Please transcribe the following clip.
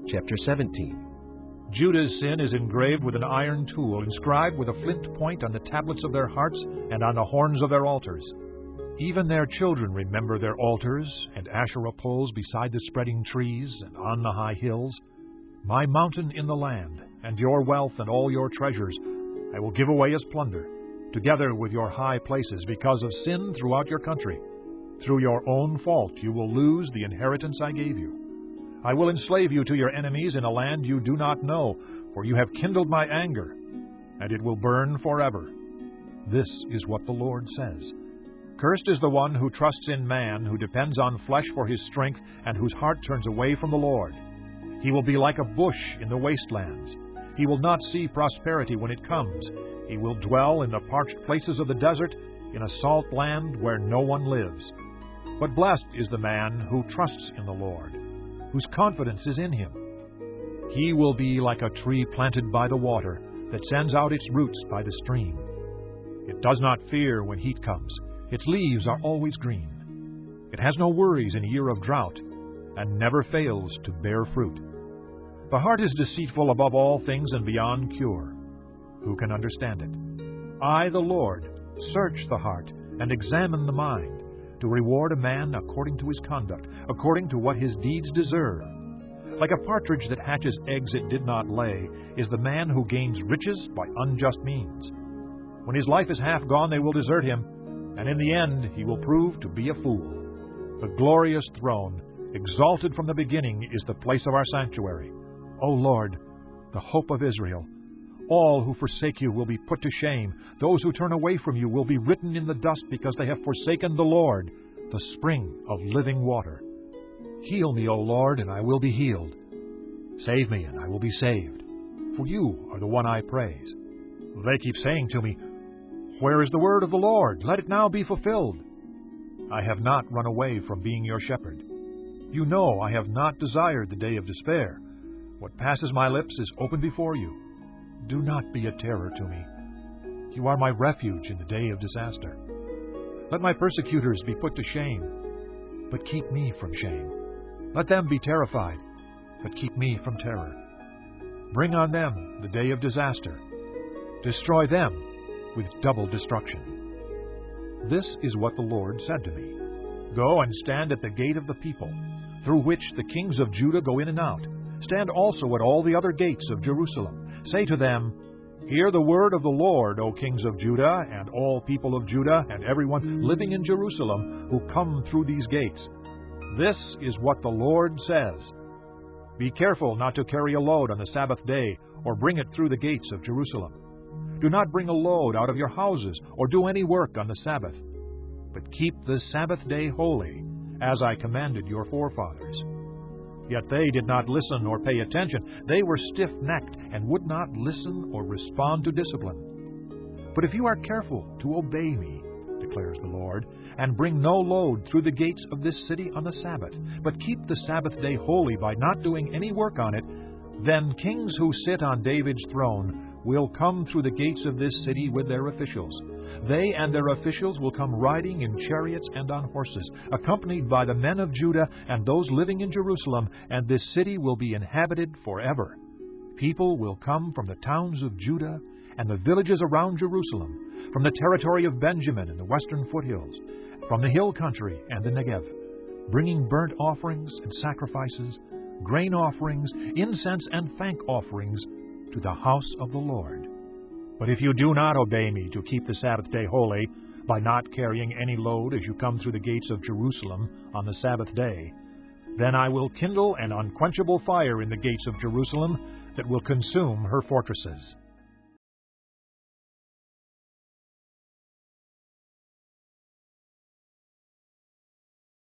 Chapter 17. Judah's sin is engraved with an iron tool, inscribed with a flint point on the tablets of their hearts and on the horns of their altars. Even their children remember their altars and Asherah poles beside the spreading trees and on the high hills. My mountain in the land, and your wealth and all your treasures, I will give away as plunder, together with your high places, because of sin throughout your country. Through your own fault you will lose the inheritance I gave you. I will enslave you to your enemies in a land you do not know, for you have kindled my anger, and it will burn forever. This is what the Lord says. Cursed is the one who trusts in man, who depends on flesh for his strength, and whose heart turns away from the Lord. He will be like a bush in the wastelands. He will not see prosperity when it comes. He will dwell in the parched places of the desert, in a salt land where no one lives. But blessed is the man who trusts in the Lord, whose confidence is in Him. He will be like a tree planted by the water, that sends out its roots by the stream. It does not fear when heat comes. Its leaves are always green. It has no worries in a year of drought, and never fails to bear fruit. The heart is deceitful above all things and beyond cure. Who can understand it? I, the Lord, search the heart and examine the mind, to reward a man according to his conduct, according to what his deeds deserve. Like a partridge that hatches eggs it did not lay, is the man who gains riches by unjust means. When his life is half gone, they will desert him, and in the end he will prove to be a fool. The glorious throne, exalted from the beginning, is the place of our sanctuary. O Lord, the hope of Israel, all who forsake you will be put to shame. Those who turn away from you will be written in the dust, because they have forsaken the Lord, the spring of living water. Heal me, O Lord, and I will be healed. Save me, and I will be saved. For you are the one I praise. They keep saying to me, Where is the word of the Lord? Let it now be fulfilled. I have not run away from being your shepherd. You know I have not desired the day of despair. What passes my lips is open before you. Do not be a terror to me. You are my refuge in the day of disaster. Let my persecutors be put to shame, but keep me from shame. Let them be terrified, but keep me from terror. Bring on them the day of disaster. Destroy them with double destruction. This is what the Lord said to me. Go and stand at the gate of the people, through which the kings of Judah go in and out. Stand also at all the other gates of Jerusalem. Say to them, Hear the word of the Lord, O kings of Judah, and all people of Judah, and everyone living in Jerusalem who come through these gates. This is what the Lord says. Be careful not to carry a load on the Sabbath day, or bring it through the gates of Jerusalem. Do not bring a load out of your houses, or do any work on the Sabbath. But keep the Sabbath day holy, as I commanded your forefathers. Yet they did not listen or pay attention. They were stiff-necked and would not listen or respond to discipline. But if you are careful to obey me, declares the Lord, and bring no load through the gates of this city on the Sabbath, but keep the Sabbath day holy by not doing any work on it, then kings who sit on David's throne will come through the gates of this city with their officials. They and their officials will come riding in chariots and on horses, accompanied by the men of Judah and those living in Jerusalem, and this city will be inhabited forever. People will come from the towns of Judah and the villages around Jerusalem, from the territory of Benjamin and the western foothills, from the hill country and the Negev, bringing burnt offerings and sacrifices, grain offerings, incense and thank offerings to the house of the Lord. But if you do not obey me to keep the Sabbath day holy, by not carrying any load as you come through the gates of Jerusalem on the Sabbath day, then I will kindle an unquenchable fire in the gates of Jerusalem that will consume her fortresses.